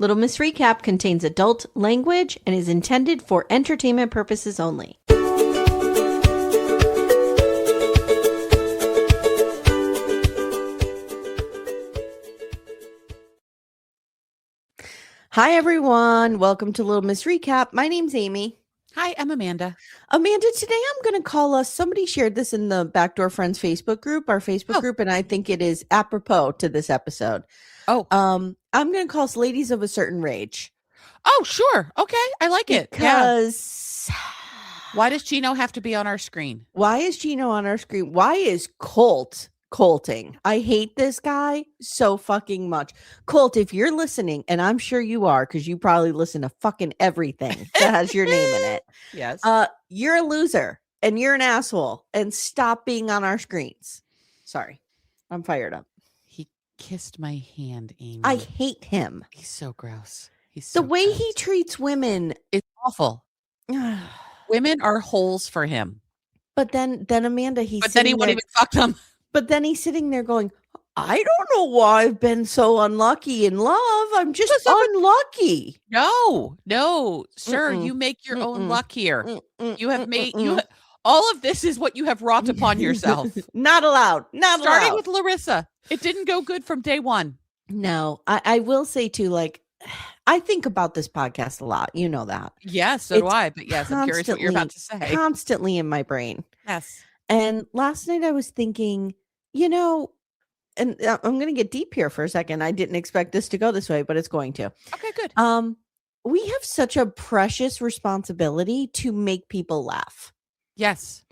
Little Miss Recap contains adult language and is intended for entertainment purposes only. Hi, everyone. Welcome to Little Miss Recap. My name's Amy. Hi, I'm Amanda. Amanda, today I'm going to call us. Somebody shared this in the Backdoor Friends Facebook group, our Facebook group, and I think it is apropos to this episode. I'm going to call us Ladies of a Certain Rage. Oh, sure. Okay. I like it. Because why does Gino have to be on our screen? Why is Gino on our screen? Why is Colt colting? I hate this guy so fucking much. Colt, if you're listening, and I'm sure you are, because you probably listen to fucking everything that has your name in it. Yes. You're a loser and you're an asshole, and stop being on our screens. Sorry. I'm fired up. He kissed my hand, Amy. I hate him. He's so gross. The way he treats women is awful. Women are holes for him. But then Amanda, he won't even fuck them. But then he's sitting there going, I don't know why I've been so unlucky in love. I'm just unlucky. No, sir. You make your own luck here. You have made all of this is what you have wrought upon yourself. Not allowed. Starting with Larissa. It didn't go good from day one. No, I will say too, like, I think about this podcast a lot. You know that. Yes, so do I. But yes, I'm curious what you're about to say. Constantly in my brain. Yes. And last night I was thinking, and I'm going to get deep here for a second. I didn't expect this to go this way, but it's going to. Okay, good. We have such a precious responsibility to make people laugh. Yes.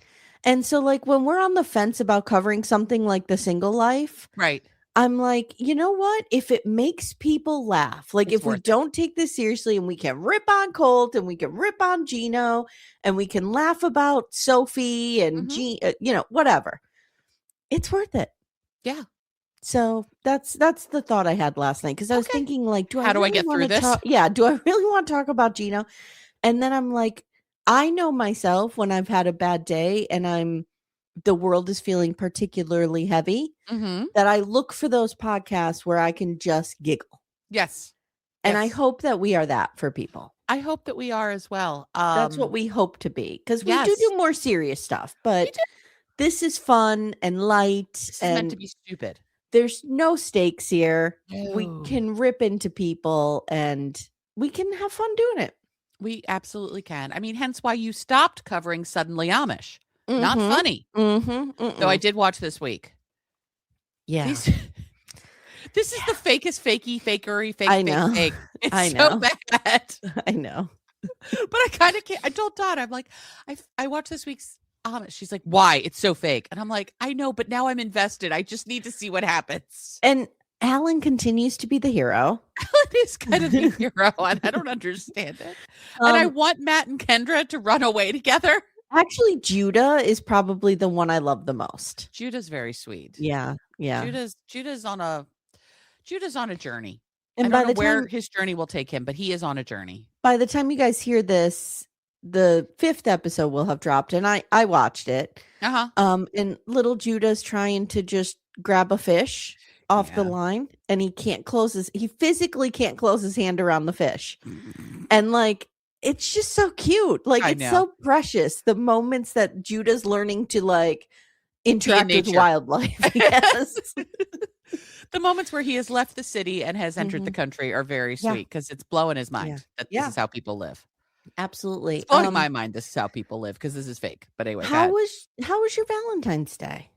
And so, like, when we're on the fence about covering something like The Single Life, right? I'm like, you know what? If it makes people laugh, like if we don't take this seriously and we can rip on Colt and we can rip on Gino and we can laugh about Sophie and whatever, it's worth it. Yeah. So that's the thought I had last night, because I was thinking, like, how do I get through this? Do I really want to talk about Gino? And then I'm like, I know myself when I've had a bad day and the world is feeling particularly heavy, that I look for those podcasts where I can just giggle. Yes. And I hope that we are that for people. I hope that we are as well. That's what we hope to be, because we do more serious stuff, but this is fun and light. This is meant to be stupid. There's no stakes here. No. We can rip into people and we can have fun doing it. We absolutely can. I mean, hence why you stopped covering Suddenly Amish. Not funny. Though I did watch this week. Yeah. This is the fakest fakery fake. I know. Fake. It's I know. so bad. I know. But I kind of can't. I told Todd, I'm like, I watched this week's Amish. She's like, why? It's so fake. And I'm like, I know, but now I'm invested. I just need to see what happens. And Alan continues to be the hero. Alan is kind of the hero, and I don't understand it. And I want Matt and Kendra to run away together. Actually, Judah is probably the one I love the most. Judah's very sweet. Yeah. Judah's on a journey. And I don't know where his journey will take him, but he is on a journey. By the time you guys hear this, the 5th episode will have dropped, and I watched it. And little Judah's trying to just grab a fish off the line, and he physically can't close his hand around the fish. And like, it's just so cute. Like, it's so precious. The moments that Judah's learning to like interact with wildlife. Yes. The moments where he has left the city and has entered the country are very sweet, because it's blowing his mind that this is how people live. Absolutely. It's blowing my mind. This is how people live, because this is fake. But anyway, how was your Valentine's Day?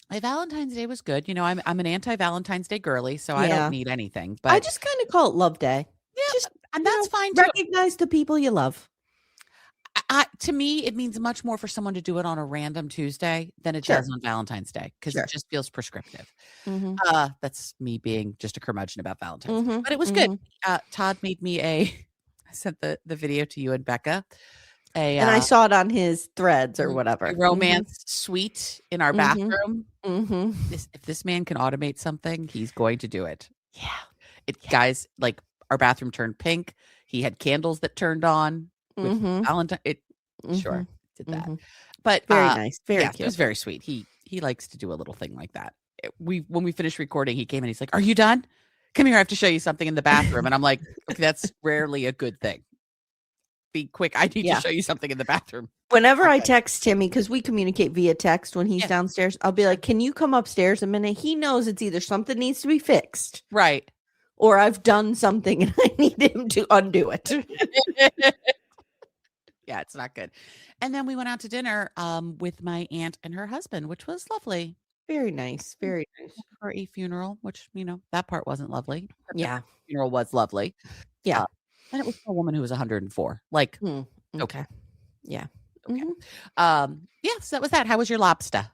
My Valentine's Day was good. I'm an anti-Valentine's Day girly, so I don't need anything. But I just kind of call it Love Day. Yeah, and that's fine too. Recognize the people you love. To me, it means much more for someone to do it on a random Tuesday than it does on Valentine's Day, because it just feels prescriptive. That's me being just a curmudgeon about Valentine's Day. But it was good. Todd made me I sent the video to you and Becca. And I saw it on his threads or whatever. A romance suite in our bathroom. If this man can automate something, he's going to do it. Yeah. Guys, like, our bathroom turned pink. He had candles that turned on with Valentine. Sure, did that. But very nice, very cute. It was very sweet. He likes to do a little thing like that. When we finished recording, he came in. He's like, "Are you done? come here, I have to show you something in the bathroom. And I'm like, okay, that's rarely a good thing. Be quick. I need to show you something in the bathroom. Whenever I text Timmy, because we communicate via text when he's downstairs, I'll be like, can you come upstairs a minute? He knows it's either something needs to be fixed. Right. Or I've done something and I need him to undo it. Yeah, it's not good. And then we went out to dinner with my aunt and her husband, which was lovely. Very nice. Very nice. For a funeral, which, that part wasn't lovely. Yeah. The funeral was lovely. Yeah. And it was a woman who was 104. Like, okay. Yeah. Okay. So that was that. How was your lobster?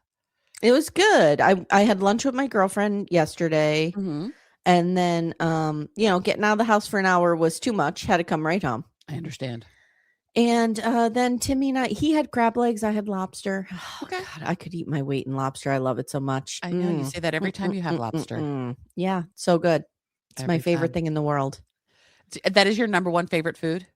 It was good. I had lunch with my girlfriend yesterday. Mm-hmm. And then, getting out of the house for an hour was too much. Had to come right home. I understand. And then Timmy and he had crab legs. I had lobster. Okay. God, I could eat my weight in lobster. I love it so much. I know you say that every time you have lobster. Yeah, so good. It's my favorite thing in the world. That is your number one favorite food?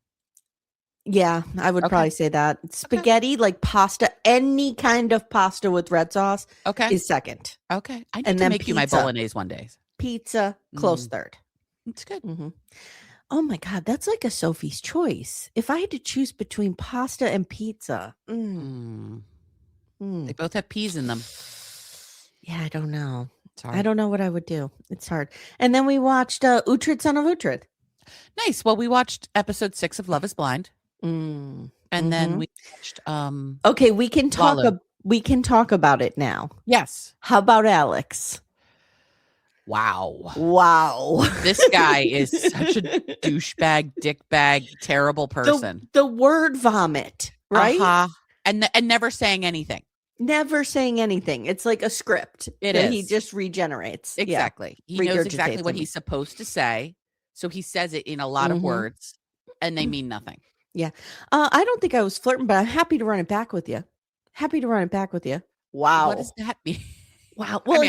Yeah, I would probably say that. Spaghetti, like pasta, any kind of pasta with red sauce is second. Okay. I need to make you my bolognese one day. Pizza, close third. It's good. Mm-hmm. Oh my God, that's like a Sophie's choice. If I had to choose between pasta and pizza. They both have peas in them. Yeah, I don't know. I don't know what I would do. It's hard. And then we watched Uhtred, Son of Uhtred. Nice. Well, we watched episode 6 of Love is Blind. And then we watched okay, we can talk about it now. Yes. How about Alex? Wow. This guy is such a douchebag, dickbag, terrible person. The word vomit, right? Uh-huh. And never saying anything. Never saying anything. It's like a script. It is. He just regenerates. Exactly. He knows exactly what he's supposed to say. So he says it in a lot of words and they mean nothing. Yeah. I don't think I was flirting, but I'm happy to run it back with you. Wow. What does that mean? Wow. Well,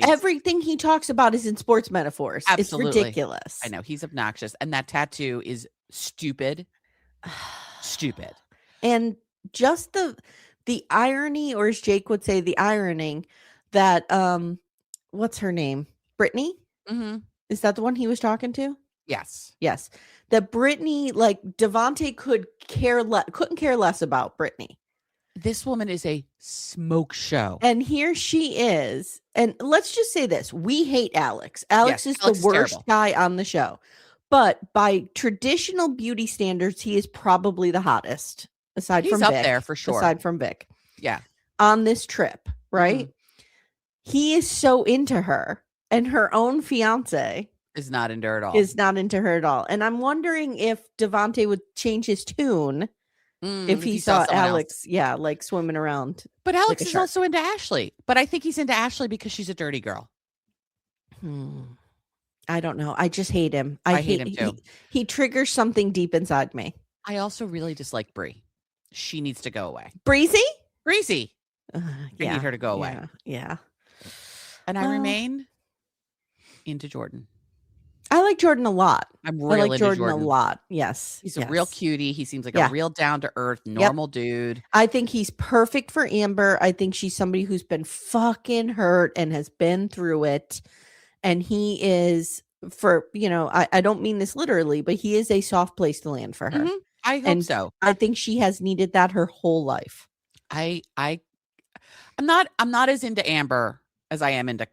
everything he talks about is in sports metaphors. Absolutely. It's ridiculous. I know. He's obnoxious. And that tattoo is stupid. Stupid. And just the irony, or as Jake would say, the ironing that, what's her name? Brittany? Mm-hmm. Is that the one he was talking to? Yes. That Brittany, like Devante couldn't care less about Brittany. This woman is a smoke show. And here she is. And let's just say this. We hate Alex. Alex is the worst guy on the show. But by traditional beauty standards, he is probably the hottest. He's up there for sure. Aside from Vic. Yeah. On this trip, right? He is so into her. And her own fiance is not into her at all. And I'm wondering if Devante would change his tune if he saw Alex, like swimming around. But Alex is also into Ashley. But I think he's into Ashley because she's a dirty girl. I don't know. I just hate him. I hate him too. He triggers something deep inside me. I also really dislike Bree. She needs to go away. Breezy? I need her to go away. Yeah. And I remain into Jordan. I like Jordan a lot. I like Jordan a lot. Yes. He's a real cutie. He seems like a real down-to-earth, normal dude. I think he's perfect for Amber. I think she's somebody who's been fucking hurt and has been through it. And he is, I don't mean this literally, but he is a soft place to land for her. Mm-hmm. I hope so. I think she has needed that her whole life. I'm not as into Amber as I am into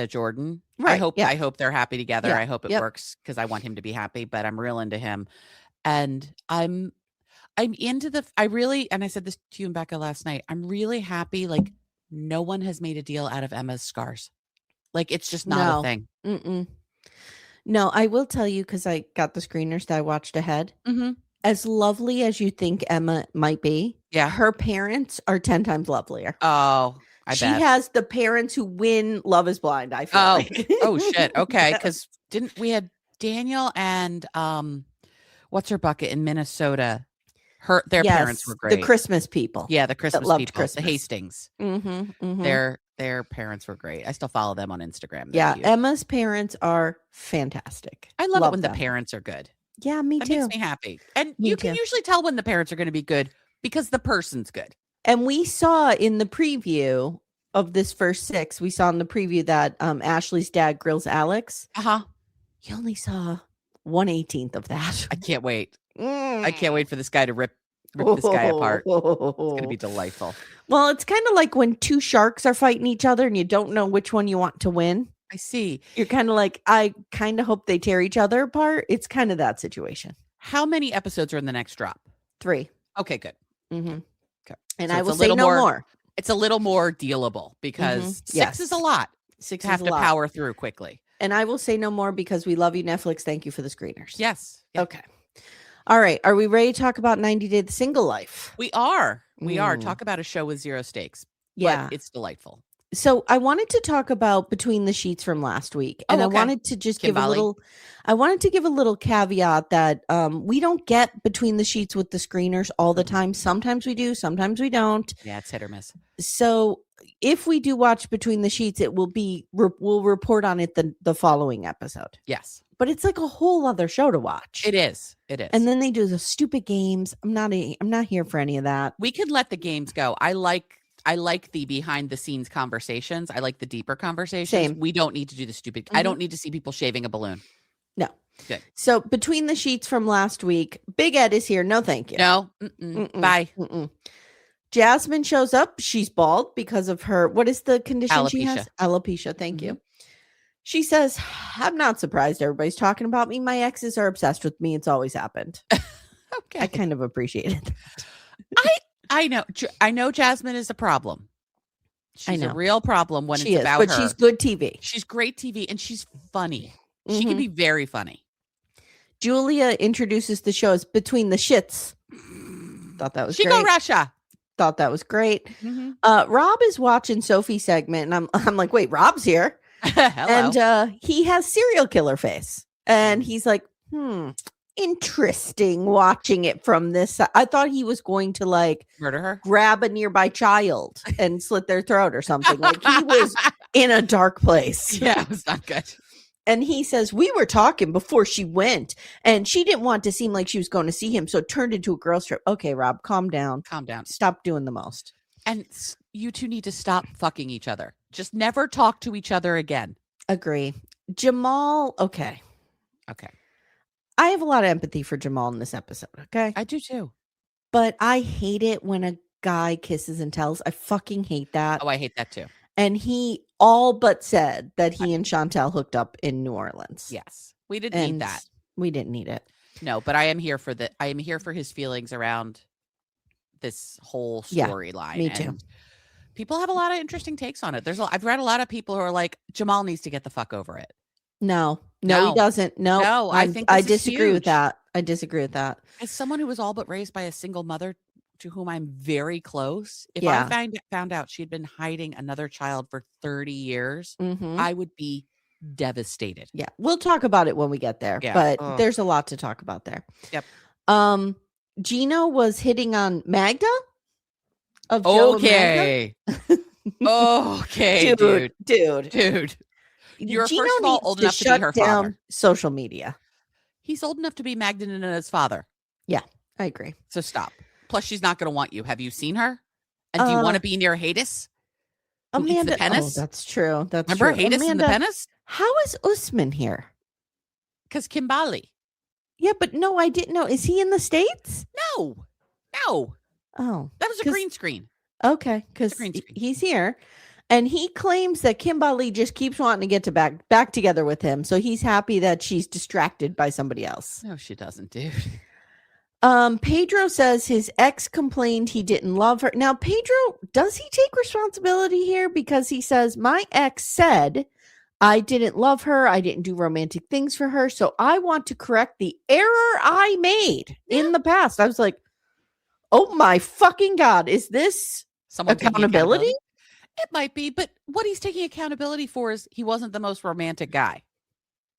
Jordan. Right. I hope they're happy together. I hope it works because I want him to be happy, but I'm real into him. And I'm into and I said this to you and Becca last night. I'm really happy. Like no one has made a deal out of Emma's scars. Like it's just not a thing. Mm-mm. No, I will tell you, because I got the screeners that I watched ahead. Mm-hmm. As lovely as you think Emma might be, her parents are 10 times lovelier. Oh, she has the parents who win Love is Blind, I feel like. Oh, shit. Okay. Because we had Daniel and what's her bucket in Minnesota? Their parents were great. The Christmas people. Yeah, the Christmas people. Christmas. The Hastings. Mm-hmm, mm-hmm. Their parents were great. I still follow them on Instagram. They're cute. Emma's parents are fantastic. I love it when the parents are good. Yeah, me too. That makes me happy. And you can usually tell when the parents are going to be good because the person's good. And we saw in the preview of this first 6, we saw in the preview that Ashley's dad grills Alex. Uh-huh. You only saw 1/18 of that. I can't wait. I can't wait for this guy to rip this guy apart. It's going to be delightful. Well, it's kind of like when two sharks are fighting each other and you don't know which one you want to win. I see. You're kind of like, I kind of hope they tear each other apart. It's kind of that situation. How many episodes are in the next drop? 3. Okay, good. Mm-hmm. Okay. And so I will say no more. It's a little more dealable because 6 is a lot. 6 to have to power through quickly. And I will say no more because we love you, Netflix. Thank you for the screeners. Yes. Yep. Okay. All right. Are we ready to talk about 90 Day the Single Life? We are. We are. Talk about a show with 0 stakes. Yeah. But it's delightful. So I wanted to talk about Between the Sheets from last week. And I wanted to just give a little caveat that we don't get Between the Sheets with the screeners all the time. Sometimes we do, sometimes we don't. Yeah, it's hit or miss. So if we do watch Between the Sheets, it will be, we'll report on it the following episode. Yes. But it's like a whole other show to watch. It is. It is. And then they do the stupid games. I'm not here for any of that. We could let the games go. I like the behind the scenes conversations. I like the deeper conversations. Same. We don't need to do the stupid. Mm-hmm. I don't need to see people shaving a balloon. No. Good. So Between the Sheets from last week, Big Ed is here. No, thank you. No. Bye. Jasmine shows up. She's bald because of her. What is the condition Alopecia. She has? Alopecia. Thank you. She says, I'm not surprised everybody's talking about me. My exes are obsessed with me. It's always happened. Okay. I kind of appreciated that. I know Jasmine is a problem. She's a real problem when she it's about her. But she's good TV. She's great TV and she's funny. She can be very funny. Julia introduces the show as Between the Shits. Thought that was great. Go Russia. Thought that was great. Rob is watching Sophie's segment and I'm like, wait, Rob's here. Hello. And he has serial killer face. And he's like, interesting watching it from this side. I thought he was going to like murder her, grab a nearby child and slit their throat or something. Like he was in a dark place. Yeah, it was not good. And he says, we were talking before she went and she didn't want to seem like she was going to see him. So it turned into a girls trip. Okay, Rob, calm down. Calm down. Stop doing the most. And you two need to stop fucking each other. Just never talk to each other again. Agree. Jamal. Okay. I have a lot of empathy for Jamal in this episode. Okay. I do too. But I hate it when a guy kisses and tells. I fucking hate that. Oh, I hate that too. And he all but said that he and Chantel hooked up in New Orleans. Yes. We didn't need that. We didn't need it. No, but I am here for I am here for his feelings around this whole storyline. Me too. And people have a lot of interesting takes on it. I've read a lot of people who are like, Jamal needs to get the fuck over it. No, he doesn't. No, I think I disagree with that. I disagree with that. As someone who was all but raised by a single mother to whom I'm very close, if I found out she had been hiding another child for 30 years, I would be devastated. Yeah, we'll talk about it when we get there. Yeah. But there's a lot to talk about there. Yep. Gino was hitting on Magda of Joe okay. Okay, dude. You're Gino first of all old enough to be her father. Social media. He's old enough to be Magdalena's father. Yeah, I agree. So stop. Plus, she's not going to want you. Have you seen her? And do you want to be near Hades? Amanda. Oh, that's true. Remember Hades and the Penis? How is Usman here? Because Kimberly. Yeah, but no, I didn't know. Is he in the States? No. Oh. That was a green screen. Okay, because he's here. And he claims that Kimberly just keeps wanting to get back together with him. So he's happy that she's distracted by somebody else. No, she doesn't, dude. Pedro says his ex complained he didn't love her. Now, Pedro, does he take responsibility here? Because he says, my ex said I didn't love her. I didn't do romantic things for her. So I want to correct the error I made in the past. I was like, oh my fucking God. Is this accountability? It might be, but what he's taking accountability for is he wasn't the most romantic guy.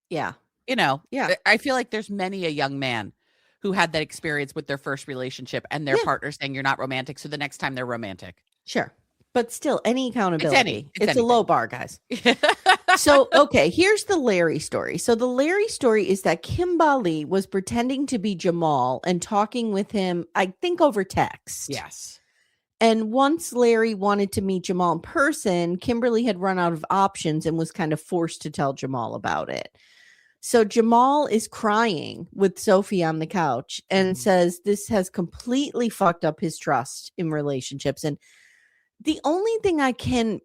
Yeah. Yeah. I feel like there's many a young man who had that experience with their first relationship and their partner saying you're not romantic. So the next time they're romantic. Sure. But still, any accountability. It's anything. A low bar, guys. So, okay, here's the Larry story. So the Larry story is that Kimberly was pretending to be Jamal and talking with him, I think, over text. Yes. And once Larry wanted to meet Jamal in person, Kimberly had run out of options and was kind of forced to tell Jamal about it. So Jamal is crying with Sophie on the couch and says this has completely fucked up his trust in relationships. And the only thing I can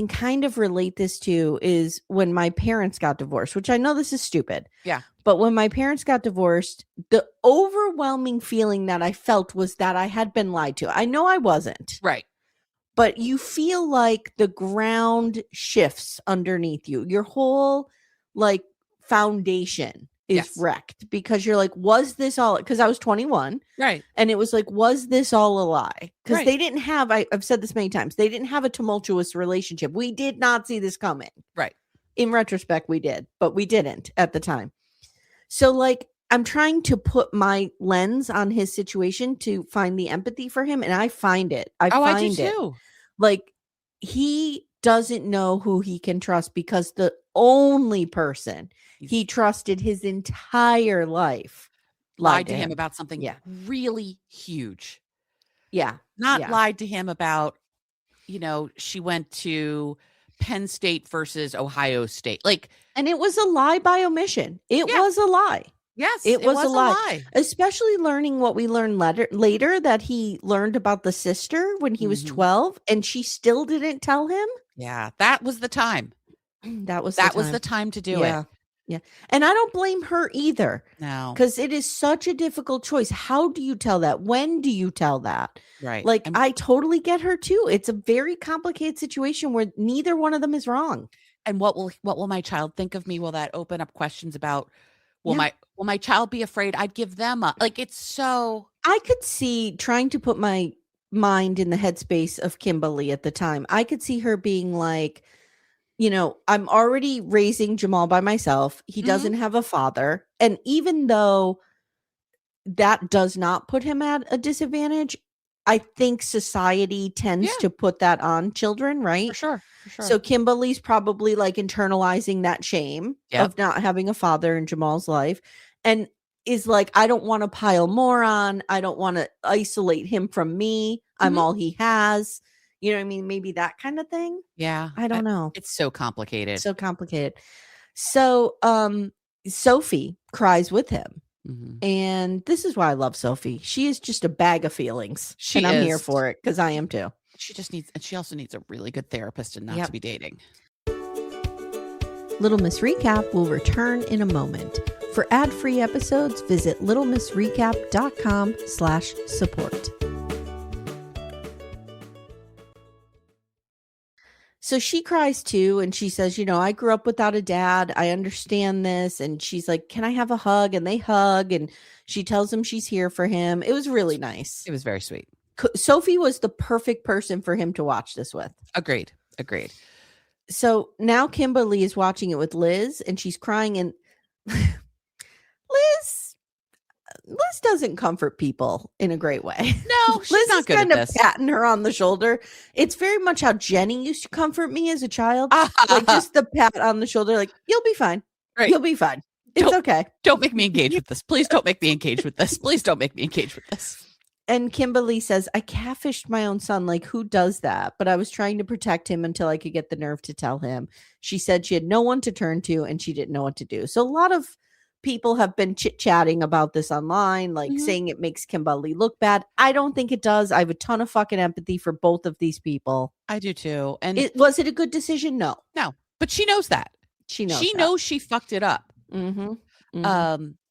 kind of relate this to is when my parents got divorced, which I know this is stupid. Yeah. But when my parents got divorced, the overwhelming feeling that I felt was that I had been lied to. I know I wasn't. Right. But you feel like the ground shifts underneath you. Your whole like foundation is wrecked because you're like, was this all? Because I was 21. Right. And it was like, was this all a lie? Because they didn't have, I've said this many times, they didn't have a tumultuous relationship. We did not see this coming. Right. In retrospect, we did, but we didn't at the time. So like, I'm trying to put my lens on his situation to find the empathy for him. And I find it. I do too. Like, he doesn't know who he can trust because the only person he trusted his entire life lied to him about something really huge. Yeah. Not lied to him about, she went to Penn State versus Ohio State. And it was a lie by omission. It was a lie. Yes, it was a lie. Especially learning what we learned later that he learned about the sister when he was 12 and she still didn't tell him. Yeah, that was the time. That was the time to do it. Yeah. And I don't blame her either. No. Because it is such a difficult choice. How do you tell that? When do you tell that? Right. Like, I totally get her too. It's a very complicated situation where neither one of them is wrong. And what will my child think of me? Will that open up questions about will my child be afraid I'd give them up? Like, it's so. I could see trying to put my mind in the headspace of Kimberly at the time. I could see her being like, I'm already raising Jamal by myself. He doesn't have a father. And even though that does not put him at a disadvantage, I think society tends to put that on children, right? For sure. So Kimberly's probably like internalizing that shame of not having a father in Jamal's life and is like, I don't want to pile more on. I don't want to isolate him from me. I'm all he has. You know what I mean? Maybe that kind of thing. Yeah. I don't know. It's so complicated. So Sophie cries with him. And this is why I love Sophie. She is just a bag of feelings. And I'm here for it because I am too. She also needs a really good therapist and not to be dating. Little Miss Recap will return in a moment. For ad-free episodes, visit littlemissrecap.com/support. So she cries too, and she says, I grew up without a dad. I understand this. And she's like, can I have a hug? And they hug, and she tells him she's here for him. It was really nice. It was very sweet. Sophie was the perfect person for him to watch this with. Agreed. So now Kimberly is watching it with Liz, and she's crying, and Liz doesn't comfort people in a great way. No, she's Liz not is good kind at of this. patting her on the shoulder. It's very much how Jenny used to comfort me as a child. Like just the pat on the shoulder, like, you'll be fine. Right. You'll be fine. It's okay. Don't make me engage with this. Please don't make me engage with this. Please don't make me engage with this. And Kimberly says, I catfished my own son. Like, who does that? But I was trying to protect him until I could get the nerve to tell him. She said she had no one to turn to and she didn't know what to do. So a lot of people have been chit-chatting about this online, like saying it makes Kimberly look bad. I don't think it does. I have a ton of fucking empathy for both of these people. I do too. And was it a good decision? No. But she knows that. She knows she fucked it up. And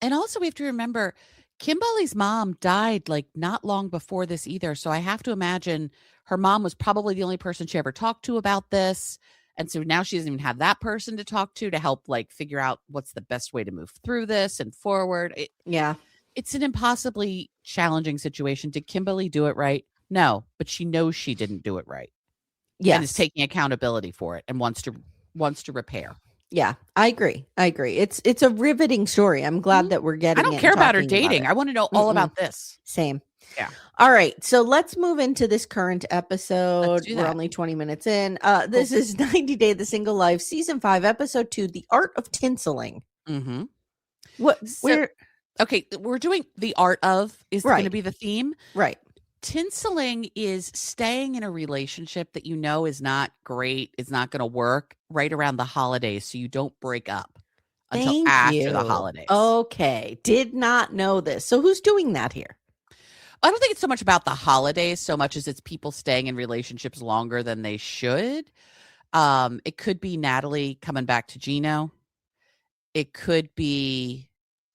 also we have to remember Kimberly's mom died like not long before this either. So I have to imagine her mom was probably the only person she ever talked to about this. And so now she doesn't even have that person to talk to help like figure out what's the best way to move through this and forward. It's an impossibly challenging situation. Did Kimberly do it right? No, but she knows she didn't do it right. Yes. And is taking accountability for it and wants to repair. Yeah, I agree. It's a riveting story. I'm glad that we're getting. I don't care about her dating. I want to know all about this. Same. Yeah. All right. So let's move into this current episode. We're only 20 minutes in. This is 90 Day the Single Life, season 5, episode 2, The Art of Tinseling. We're doing the art of is going to be the theme. Right. Tinseling is staying in a relationship that is not great, is not going to work right around the holidays so you don't break up until after the holidays. Okay. Did not know this. So who's doing that here? I don't think it's so much about the holidays so much as it's people staying in relationships longer than they should. It could be Natalie coming back to Gino. It could be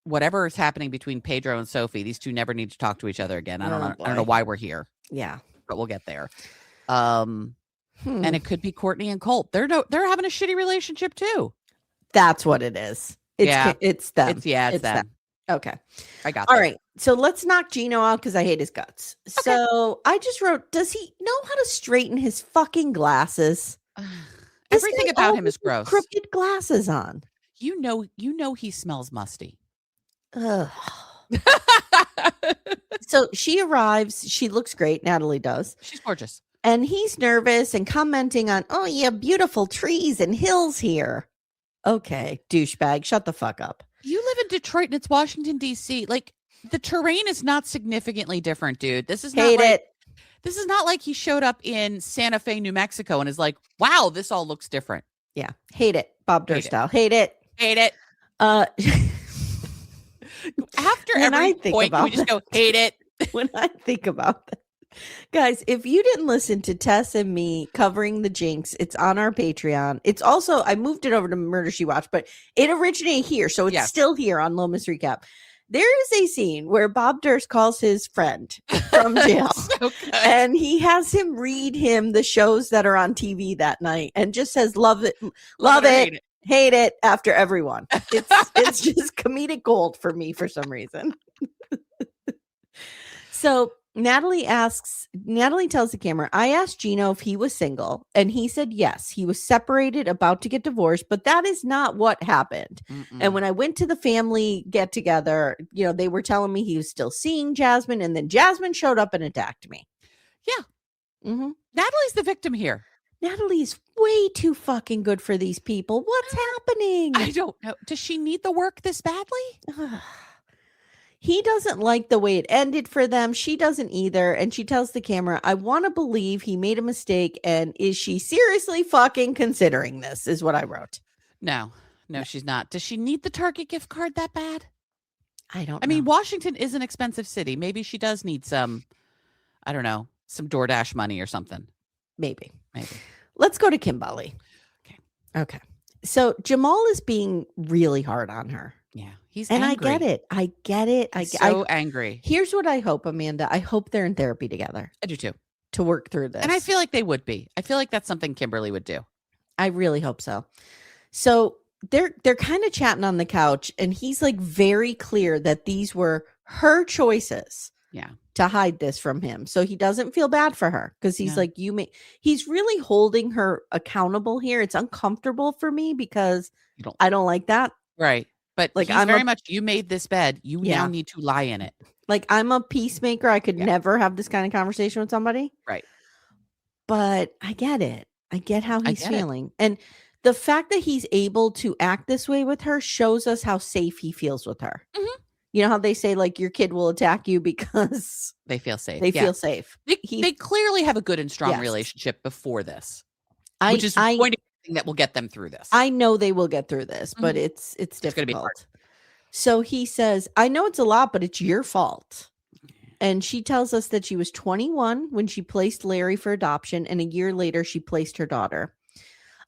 whatever is happening between Pedro and Sophie. These two never need to talk to each other again. I don't know why we're here. Yeah. But we'll get there. And it could be Courtney and Colt. They're having a shitty relationship too. That's what it is. It's them. It's them. Okay. I got that. All right. So let's knock Gino out because I hate his guts. Okay. So I just wrote, does he know how to straighten his fucking glasses? Everything about him is gross. Crooked glasses on. You know he smells musty. Ugh. So she arrives. She looks great. Natalie does. She's gorgeous. And he's nervous and commenting on, oh, yeah, beautiful trees and hills here. Okay, douchebag, shut the fuck up. You live in Detroit and it's Washington, D.C. Like, the terrain is not significantly different, dude. This is This is not like he showed up in Santa Fe, New Mexico and is like, wow, this all looks different. Yeah, hate it. Bob Durst style. Hate it. After every point, we just go, hate it. When I think about that. Guys, if you didn't listen to Tess and me covering the Jinx, it's on our Patreon. It's also, I moved it over to Murder She Watched, but it originated here. So it's still here on Lomas Recap. There is a scene where Bob Durst calls his friend from jail and he has him read him the shows that are on TV that night and just says, love it, hate it after everyone. It's just comedic gold for me for some reason. So Natalie tells the camera, I asked Gino if he was single, and he said yes. He was separated, about to get divorced, but that is not what happened. And when I went to the family get together, they were telling me he was still seeing Jasmine, and then Jasmine showed up and attacked me. Yeah. Natalie's the victim here. Natalie's way too fucking good for these people. What's happening? I don't know. Does she need the work this badly? He doesn't like the way it ended for them. She doesn't either. And she tells the camera, I want to believe he made a mistake. And is she seriously fucking considering this? Is what I wrote. No, she's not. Does she need the Target gift card that bad? I don't know. I mean, Washington is an expensive city. Maybe she does need some, I don't know, some DoorDash money or something. Maybe. Let's go to Kimberly. Okay. So Jamal is being really hard on her. Yeah, he's angry. I get it. He's so angry. Here's what I hope, Amanda. I hope they're in therapy together. I do too. To work through this. And I feel like they would be. I feel like that's something Kimberly would do. I really hope so. So they're kind of chatting on the couch, and he's like very clear that these were her choices. Yeah. To hide this from him. So he doesn't feel bad for her because he's like, he's really holding her accountable here. It's uncomfortable for me because I don't like that. Right. But like, I'm very much, you made this bed. You now need to lie in it. Like, I'm a peacemaker. I could never have this kind of conversation with somebody. Right. But I get it. I get how he's feeling. And the fact that he's able to act this way with her shows us how safe he feels with her. Mm-hmm. You know how they say, like, your kid will attack you because they feel safe. They feel safe. They clearly have a good and strong relationship before this, which is going to be the thing that will get them through this. I know they will get through this, but it's difficult. Gonna be hard. So he says, I know it's a lot, but it's your fault. And she tells us that she was 21 when she placed Larry for adoption, and a year later she placed her daughter.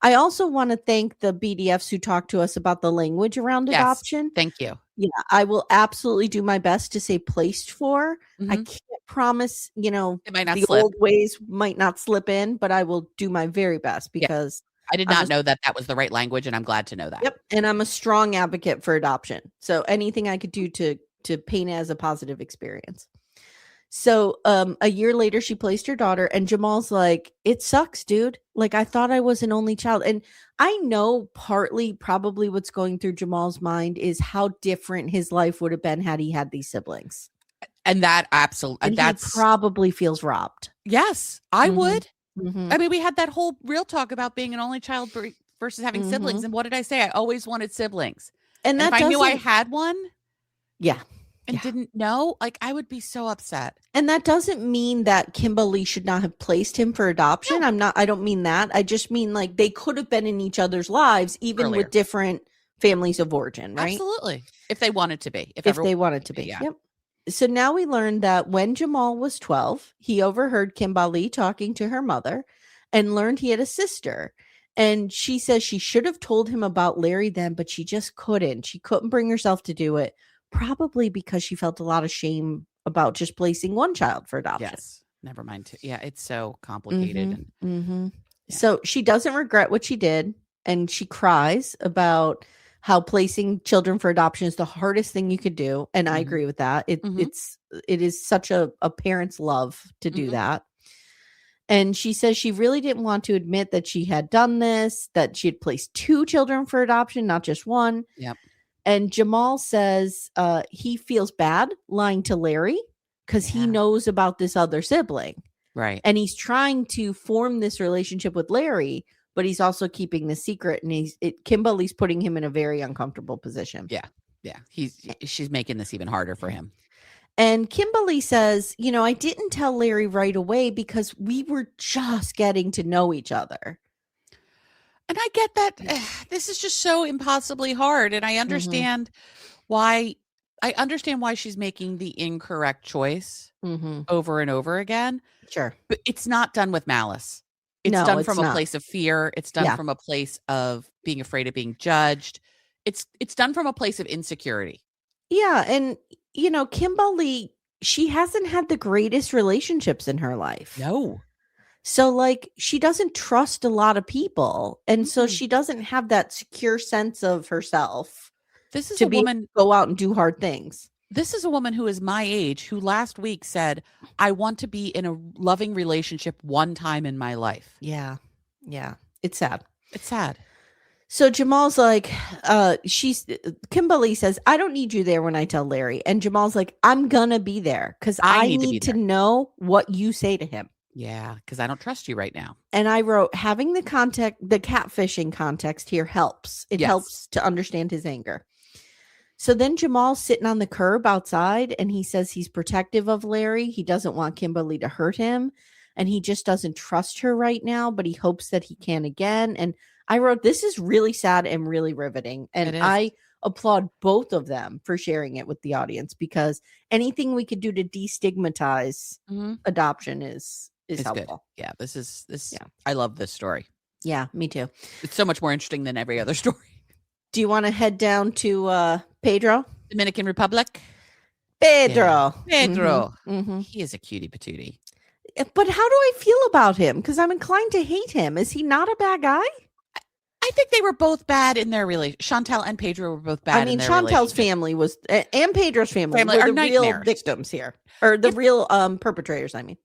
I also want to thank the BDFs who talked to us about the language around adoption. Thank you. Yeah, I will absolutely do my best to say placed for. I can't promise, it might not slip. Old ways might not slip in, but I will do my very best because I did not know that was the right language, and I'm glad to know that. Yep, and I'm a strong advocate for adoption. So anything I could do to paint it as a positive experience. So a year later, she placed her daughter, and Jamal's like, it sucks, dude. Like, I thought I was an only child. And I know partly probably what's going through Jamal's mind is how different his life would have been had he had these siblings. And that absolutely, he probably feels robbed. Yes, I would. Mm-hmm. I mean, we had that whole real talk about being an only child versus having siblings. And what did I say? I always wanted siblings. And if I knew I had one. Yeah. And didn't know, like, I would be so upset. And that doesn't mean that Kimberly should not have placed him for adoption. No. I don't mean that. I just mean like they could have been in each other's lives, even with different families of origin, right? Absolutely. If they wanted to be. If they wanted to be. Yeah. Yep. So now we learned that when Jamal was 12, he overheard Kimberly talking to her mother and learned he had a sister. And she says she should have told him about Larry then, but she just couldn't. She couldn't bring herself to do it, probably because she felt a lot of shame about just placing one child for adoption. Yes. Never mind. Yeah, it's so complicated. Yeah. So she doesn't regret what she did, and she cries about how placing children for adoption is the hardest thing you could do. And I agree with that. It is such a parent's love to do that. And she says she really didn't want to admit that she had done this, that she had placed 2 children for adoption, not just one. Yep. And Jamal says he feels bad lying to Larry because he knows about this other sibling. Right. And he's trying to form this relationship with Larry, but he's also keeping the secret, and Kimberly's putting him in a very uncomfortable position. Yeah. Yeah. She's making this even harder for him. And Kimberly says, I didn't tell Larry right away because we were just getting to know each other. And I get that this is just so impossibly hard. And I understand why she's making the incorrect choice over and over again. Sure. But it's not done with malice. It's done from a place of fear. It's done from a place of being afraid of being judged. It's done from a place of insecurity. Yeah. And, Kimberly, she hasn't had the greatest relationships in her life. No. So, she doesn't trust a lot of people. And so she doesn't have that secure sense of herself. This is a woman go out and do hard things. This is a woman who is my age who last week said, I want to be in a loving relationship one time in my life. Yeah. Yeah. It's sad. It's sad. So Jamal's like, Kimberly says, I don't need you there when I tell Larry. And Jamal's like, I'm going to be there because I need to know what you say to him. Yeah, because I don't trust you right now. And I wrote, having the catfishing context here helps. It helps to understand his anger. So then Jamal's sitting on the curb outside, and he says he's protective of Larry. He doesn't want Kimberly to hurt him, and he just doesn't trust her right now, but he hopes that he can again. And I wrote, this is really sad and really riveting. And I applaud both of them for sharing it with the audience, because anything we could do to destigmatize adoption is helpful. Good. Yeah, this. Yeah. I love this story. Yeah, me too. It's so much more interesting than every other story. Do you want to head down to Pedro? Dominican Republic? Pedro. Yeah. Pedro. He is a cutie patootie. But how do I feel about him? Because I'm inclined to hate him. Is he not a bad guy? I think they were both bad in their relationship. Chantal and Pedro were both bad. I mean, Chantal's family was, and Pedro's family were the real victims here, or the real perpetrators. I mean,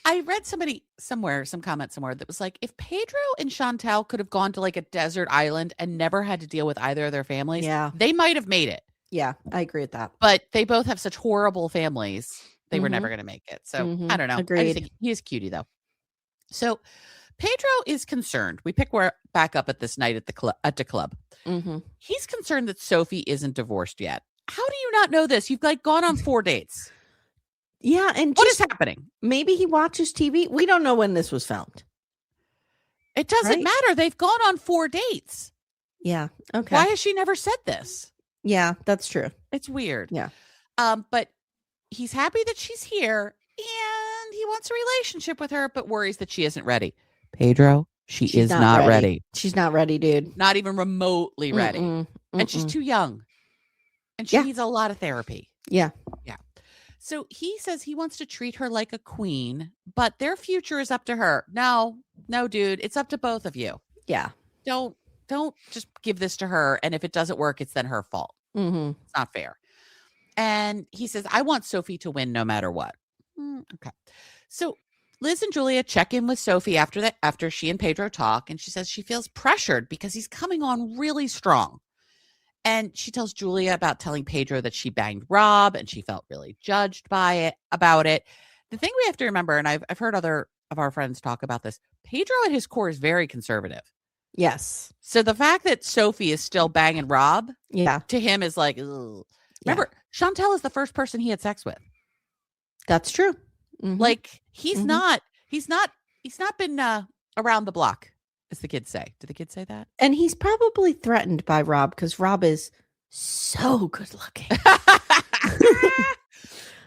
I read some comment somewhere that was like, if Pedro and Chantal could have gone to a desert island and never had to deal with either of their families, they might have made it. Yeah, I agree with that. But they both have such horrible families; they were never going to make it. So I don't know. Agreed. I just think he is cutie though. So Pedro is concerned. We pick back up at this night at the club. He's concerned that Sophie isn't divorced yet. How do you not know this? You've gone on 4 dates. Yeah, and what is happening? Maybe he watches TV. We don't know when this was filmed. It doesn't matter. They've gone on 4 dates. Yeah. Okay. Why has she never said this? Yeah, that's true. It's weird. Yeah. But he's happy that she's here, and he wants a relationship with her, but worries that she isn't ready. Pedro, she's is not ready. She's not ready, dude. Not even remotely ready. And she's too young. And she needs a lot of therapy. Yeah. Yeah. So he says he wants to treat her like a queen, but their future is up to her. No, dude, it's up to both of you. Yeah. Don't just give this to her. And if it doesn't work, it's then her fault. It's not fair. And he says, I want Sophie to win no matter what. Okay. So Liz and Julia check in with Sophie after she and Pedro talk, and she says she feels pressured because he's coming on really strong. And she tells Julia about telling Pedro that she banged Rob, and she felt really judged about it. The thing we have to remember, and I've heard other of our friends talk about this, Pedro at his core is very conservative. Yes. So the fact that Sophie is still banging Rob, to him is like, ugh. Remember, Chantal is the first person he had sex with. That's true. He's not been around the block. as the kids say. Do the kids say that? And he's probably threatened by Rob because Rob is so good looking.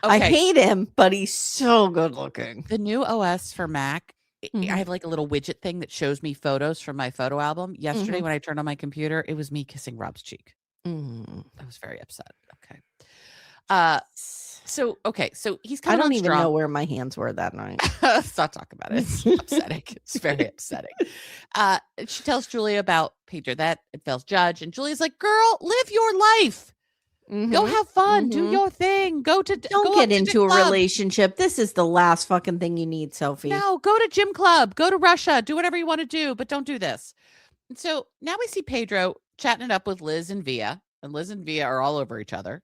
I hate him, but he's so good looking. The new OS for Mac, I have like a little widget thing that shows me photos from my photo album. Yesterday, when I turned on my computer, it was me kissing Rob's cheek. I was very upset. Okay. So he's kind of I don't even know where my hands were that night. Let's not talk about it. It's upsetting. It's very upsetting. She tells Julia about Pedro that it feels judged, and Julia's like, "Girl, live your life. Go have fun. Do your thing. Don't get into a relationship. This is the last fucking thing you need, Sophie. No, go to gym club. Go to Russia. Do whatever you want to do, but don't do this." And so now we see Pedro chatting it up with Liz and Via, and Liz and Via are all over each other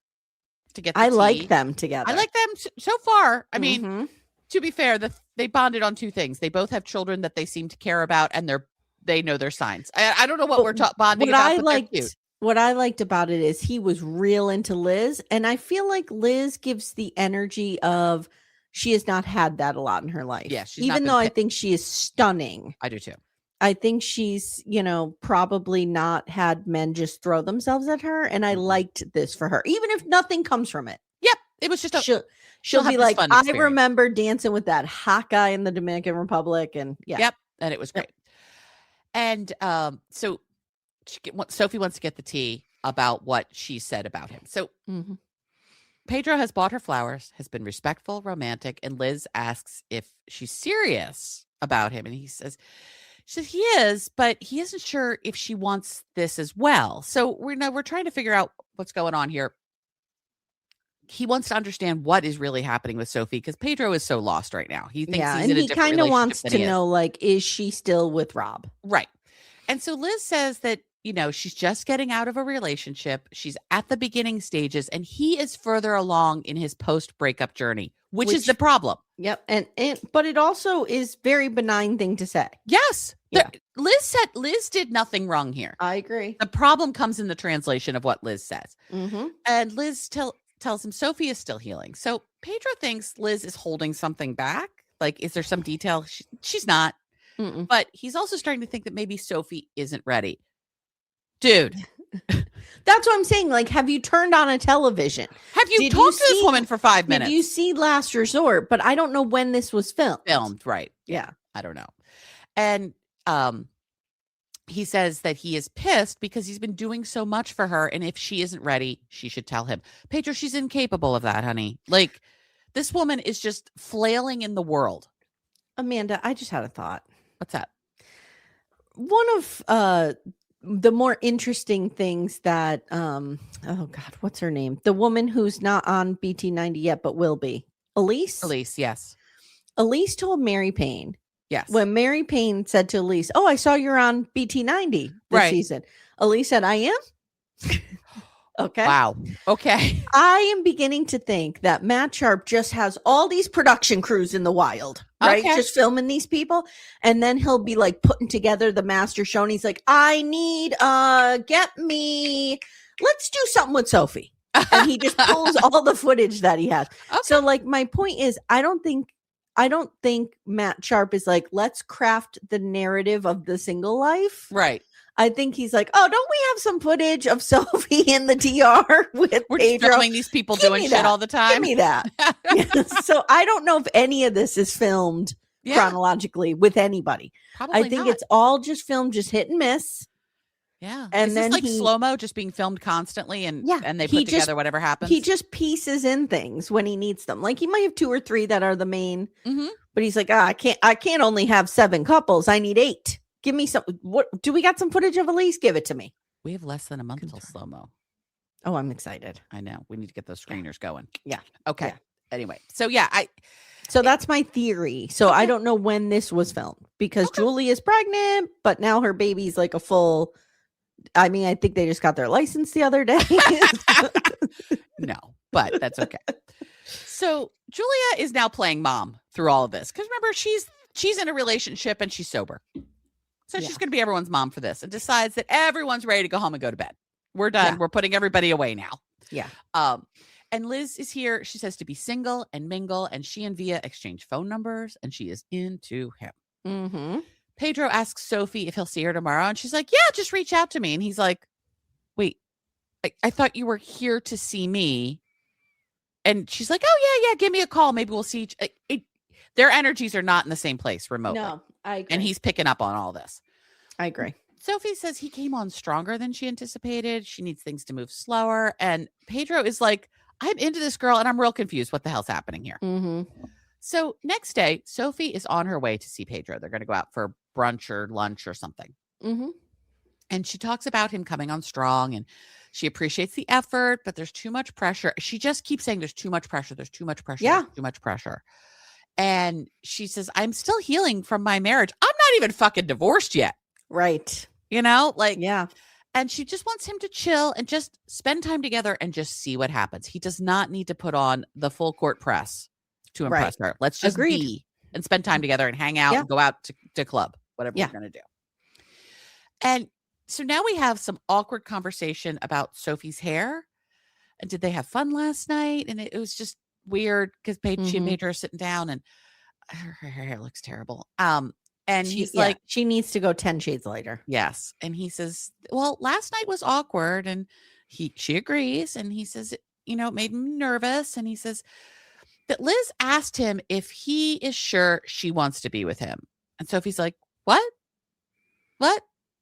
to get the tea. Like them together. I like them so far. I mean, to be fair, they bonded on two things. They both have children that they seem to care about, and they know their signs. I don't know what we're bonding about, but they're cute. What I liked about it is he was real into Liz. And I feel like Liz gives the energy of she has not had that a lot in her life. Yeah, even though I think she is stunning. I do too. I think she's, probably not had men just throw themselves at her. And I liked this for her, even if nothing comes from it. Yep. It was just she'll be like, I remember dancing with that hot guy in the Dominican Republic. And Yep. And it was great. And so Sophie wants to get the tea about what she said about him. So Pedro has bought her flowers, has been respectful, romantic, and Liz asks if she's serious about him. And she says he is, but he isn't sure if she wants this as well. So we're trying to figure out what's going on here. He wants to understand what is really happening with Sophie because Pedro is so lost right now. He thinks he's in a different relationship. And he kind of wants to know, like, is she still with Rob? Right. And so Liz says that, she's just getting out of a relationship. She's at the beginning stages, and he is further along in his post-breakup journey, which is the problem. Yep. But it also is very benign thing to say. Yes. Yeah. Liz did nothing wrong here. I agree. The problem comes in the translation of what Liz says. And Liz tells him Sophie is still healing. So Pedro thinks Liz is holding something back. Like, is there some detail? She's not. But he's also starting to think that maybe Sophie isn't ready. Dude. That's what I'm saying. Like, have you turned on a television? Have you talked to this woman for 5 minutes? Did you see Last Resort? But I don't know when this was filmed. Right. Yeah. I don't know. And he says that he is pissed because he's been doing so much for her. And if she isn't ready, she should tell him. Pedro, she's incapable of that, honey. Like, this woman is just flailing in the world. Amanda, I just had a thought. What's that? One of the more interesting things that oh God, what's her name? The woman who's not on BT90 yet, but will be. Elise, yes. Elise told Mary Payne. Yes. When Mary Payne said to Elise, "Oh, I saw you're on BT90 this season." Elise said, "I am." Okay. Wow. Okay. I am beginning to think that Matt Sharp just has all these production crews in the wild, right? Okay. Just filming these people. And then he'll be like putting together the master show. And he's like, I need, let's do something with Sophie. And he just pulls all the footage that he has. Okay. So like, my point is, I don't think Matt Sharp is like, let's craft the narrative of the single life. Right. I think he's like, oh, don't we have some footage of Sophie in the DR with We're Pedro? Filming these people doing shit all the time. Give me that. So I don't know if any of this is filmed chronologically with anybody. Probably I think it's all just filmed, just hit and miss. Yeah. And then like slow-mo just being filmed constantly and they put together whatever happens. He just pieces in things when he needs them. Like he might have 2 or 3 that are the main, but he's like, I can't only have 7 couples. I need 8. Give me some. What do we got? Some footage of Elise? Give it to me. We have less than a month until slow-mo. Oh, I'm excited. I know. We need to get those screeners going. Yeah. Okay. Yeah. Anyway, so so that's my theory. So I don't know when this was filmed because Julie is pregnant, but now her baby's like a full. I mean, I think they just got their license the other day. No, but that's okay. So Julia is now playing mom through all of this because remember she's in a relationship and she's sober. So she's going to be everyone's mom for this and decides that everyone's ready to go home and go to bed. We're done. Yeah. We're putting everybody away now. Yeah. And Liz is here. She says to be single and mingle, and she and Via exchange phone numbers, and she is into him. Pedro asks Sophie if he'll see her tomorrow. And she's like, yeah, just reach out to me. And he's like, wait, I thought you were here to see me. And she's like, oh, yeah, give me a call. Maybe we'll see. Their energies are not in the same place remotely. No, I agree. And he's picking up on all this. I agree. Sophie says he came on stronger than she anticipated. She needs things to move slower. And Pedro is like, I'm into this girl and I'm real confused. What the hell's happening here? Mm-hmm. So next day, Sophie is on her way to see Pedro. They're going to go out for brunch or lunch or something. Mm-hmm. And she talks about him coming on strong and she appreciates the effort, but there's too much pressure. She just keeps saying there's too much pressure. There's too much pressure. Yeah. Too much pressure. And she says, I'm still healing from my marriage. I'm not even fucking divorced yet. Right. Yeah. And she just wants him to chill and just spend time together and just see what happens. He does not need to put on the full court press to impress her. Let's just be and spend time together and hang out and go out to club, whatever we're going to do. And so now we have some awkward conversation about Sophie's hair. And did they have fun last night? And it was just weird because she and Pedro are sitting down and her hair looks terrible. And he's like, she needs to go 10 shades lighter. Yes. And he says, well, last night was awkward. And she agrees. And he says, it made me nervous. And he says that Liz asked him if he is sure she wants to be with him. And Sophie's like, what?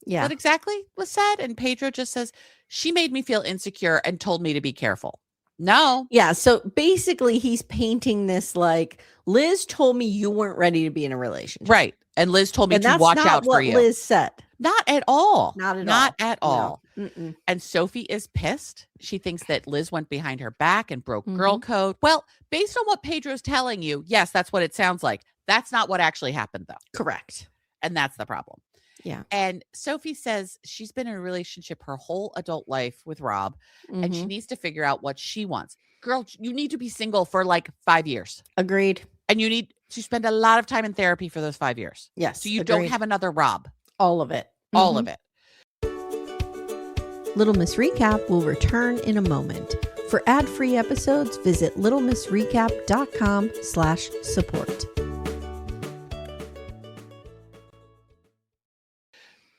Yeah. What exactly was said? And Pedro just says, she made me feel insecure and told me to be careful. No. Yeah. So basically he's painting this like, Liz told me you weren't ready to be in a relationship. Right. And Liz told me to watch out for you. That's not what Liz said. Not at all. Not at all. No. And Sophie is pissed. She thinks that Liz went behind her back and broke girl code. Well, based on what Pedro's telling you, yes, that's what it sounds like. That's not what actually happened, though. Correct. And that's the problem. Yeah. And Sophie says she's been in a relationship her whole adult life with Rob, and she needs to figure out what she wants. Girl, you need to be single for like 5 years. Agreed. And you need to spend a lot of time in therapy for those 5 years. Yes. So you don't have another Rob. All of it. All of it. Little Miss Recap will return in a moment. For ad-free episodes, visit littlemissrecap.com/support.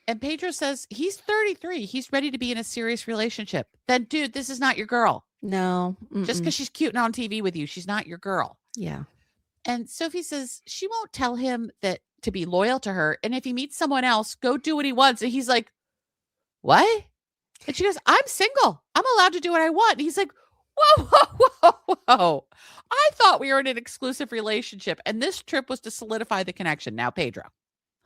And Pedro says he's 33. He's ready to be in a serious relationship. Then, dude, this is not your girl. No. Just because she's cute and on TV with you, she's not your girl. Yeah. And Sophie says she won't tell him that to be loyal to her. And if he meets someone else, go do what he wants. And he's like, what? And she goes, I'm single. I'm allowed to do what I want. And he's like, whoa. I thought we were in an exclusive relationship. And this trip was to solidify the connection. Now, Pedro,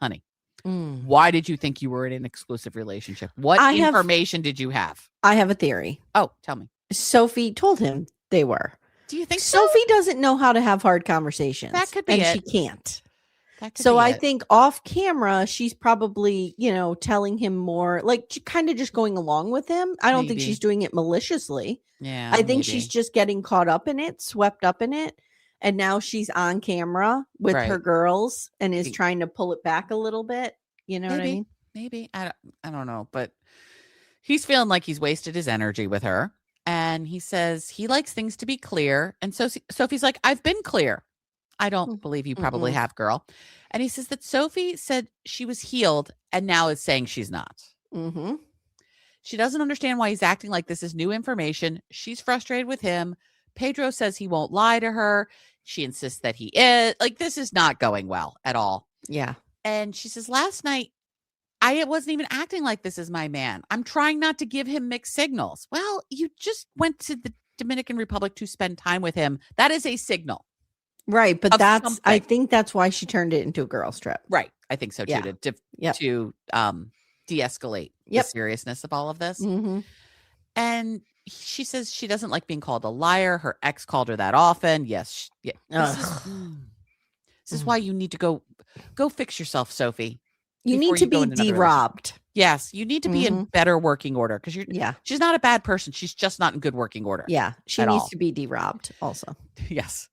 honey. Why did you think you were in an exclusive relationship? What information did you have? I have a theory. Oh, tell me. Sophie told him they were. Do you think Sophie doesn't know how to have hard conversations? That could be and it. She can't. That could so be I it. think off camera, she's probably, telling him more, like kind of just going along with him. I don't think she's doing it maliciously. Yeah. I think she's just getting caught up in it, swept up in it. And now she's on camera with her girls and is trying to pull it back a little bit. You know what I mean? Maybe. I don't know. But he's feeling like he's wasted his energy with her. And he says he likes things to be clear. And so Sophie's like, I've been clear. I don't believe you probably have, girl. And he says that Sophie said she was healed and now is saying she's not. She doesn't understand why he's acting like this is new information. She's frustrated with him. Pedro says he won't lie to her. She insists that he is. Like, this is not going well at all. Yeah. And she says, last night, I wasn't even acting like this is my man. I'm trying not to give him mixed signals. Well, you just went to the Dominican Republic to spend time with him. That is a signal. Right. But I think that's why she turned it into a girl's trip. Right. I think so too. To de-escalate the seriousness of all of this. And she says she doesn't like being called a liar. Her ex called her that often. Yes. This is why you need to go fix yourself, Sophie. You need to be de-robbed. Yes, you need to be in better working order because she's not a bad person. She's just not in good working order. Yeah, she needs to be de-robbed also. Yes.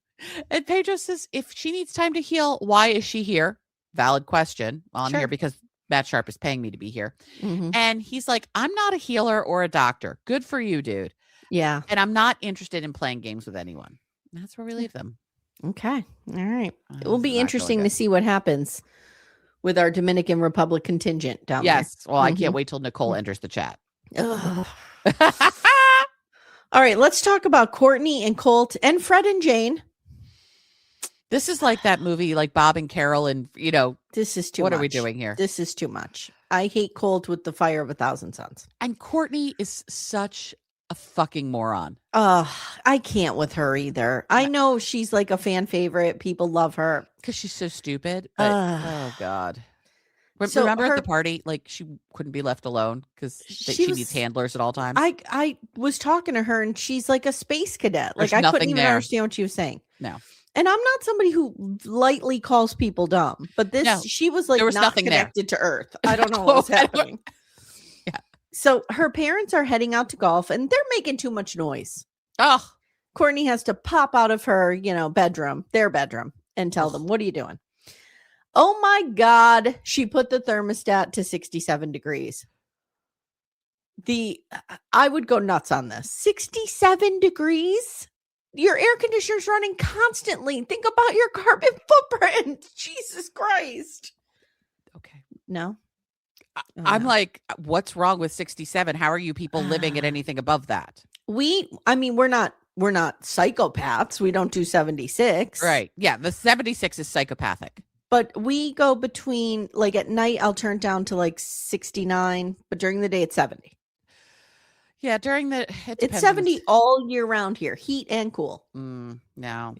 And Pedro says if she needs time to heal, why is she here? Valid question. Well, I'm here because Matt Sharp is paying me to be here. And he's like, I'm not a healer or a doctor. Good for you, dude. Yeah. And I'm not interested in playing games with anyone. And that's where we leave them. Okay. All right. It will be interesting to see what happens with our Dominican Republic contingent down there. Yes. Well, I can't wait till Nicole enters the chat. All right, let's talk about Courtney and Colt and Fred and Jane. This is like that movie, like Bob and Carol, and this is too much. What are we doing here? This is too much. I hate Colt with the fire of 1,000 suns. And Courtney is such a fucking moron. I can't with her either. I know she's like a fan favorite. People love her because she's so stupid. But, oh God. So remember at the party, like she couldn't be left alone because she needs handlers at all times. I was talking to her and she's like a space cadet. Like I couldn't even understand what she was saying. No. And I'm not somebody who lightly calls people dumb, but she was like not connected to Earth. I don't know what's happening. Yeah. So her parents are heading out to golf and they're making too much noise. Oh, Courtney has to pop out of her, their bedroom and tell them, what are you doing? Oh my God. She put the thermostat to 67 degrees. I would go nuts on this. 67 degrees? Your air conditioner's running constantly. Think about your carbon footprint. Jesus Christ. Okay. No? I'm like, what's wrong with 67? How are you people living at anything above that? We're not psychopaths. We don't do 76. Right. Yeah. The 76 is psychopathic. But we go between, like at night, I'll turn down to like 69, but during the day, it's 70. Yeah, it's 70 all year round here, heat and cool. No, yeah.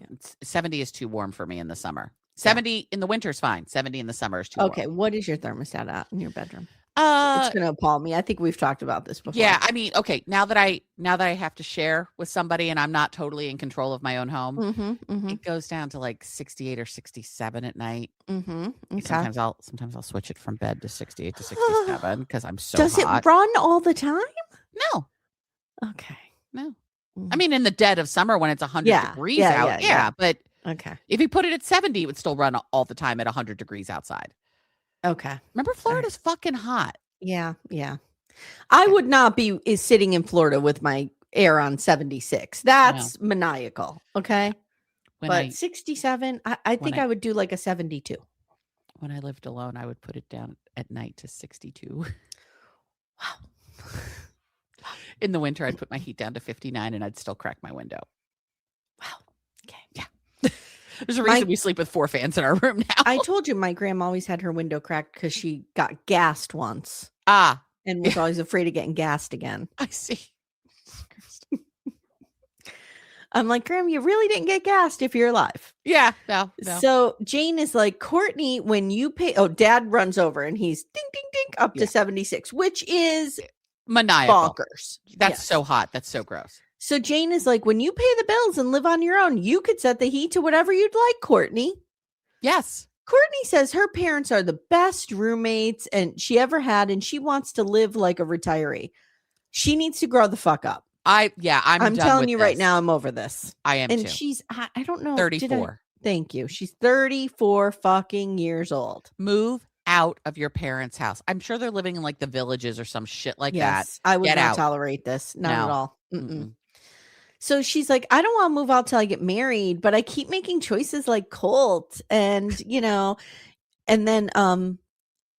70 is too warm for me in the summer. 70 in the winter is fine. 70 in the summer is too warm. Okay, what is your thermostat at in your bedroom? It's gonna appall me. I think we've talked about this before. Yeah, I mean, okay, now that I have to share with somebody and I'm not totally in control of my own home, it goes down to like 68 or 67 at night. Okay. Sometimes I'll switch it from bed to 68 to 67 because I'm so Does hot. It run all the time? No. Okay. No. I mean, in the dead of summer when it's 100 degrees out. Yeah. But okay. If you put it at 70, it would still run all the time at 100 degrees outside. Okay. Remember, Florida's fucking hot. Yeah. Yeah. I would not be sitting in Florida with my air on 76. That's maniacal. Okay. But 67, I think I would do like a 72. When I lived alone, I would put it down at night to 62. Wow. In the winter, I'd put my heat down to 59 and I'd still crack my window. Wow. Okay. Yeah. There's a reason we sleep with 4 fans in our room now. I told you my grandma always had her window cracked because she got gassed once. And was always afraid of getting gassed again. I see. I'm like, Graham, you really didn't get gassed if you're alive. Yeah. No. So Jane is like, Courtney, when you pay, Dad runs over and he's ding, ding, ding up to 76, which is maniacal. Bonkers. That's so hot. That's so gross. So Jane is like, when you pay the bills and live on your own, you could set the heat to whatever you'd like, Courtney. Yes. Courtney says her parents are the best roommates and she ever had, and she wants to live like a retiree. She needs to grow the fuck up. I'm telling you right now, I'm over this. I am and too. She's, I don't know. 34. Thank you. She's 34 fucking years old. Move out of your parents' house. I'm sure they're living in like the villages or some shit like that. I would not tolerate this. Not at all. So she's like, I don't want to move out till I get married, but I keep making choices like Colt. And, and then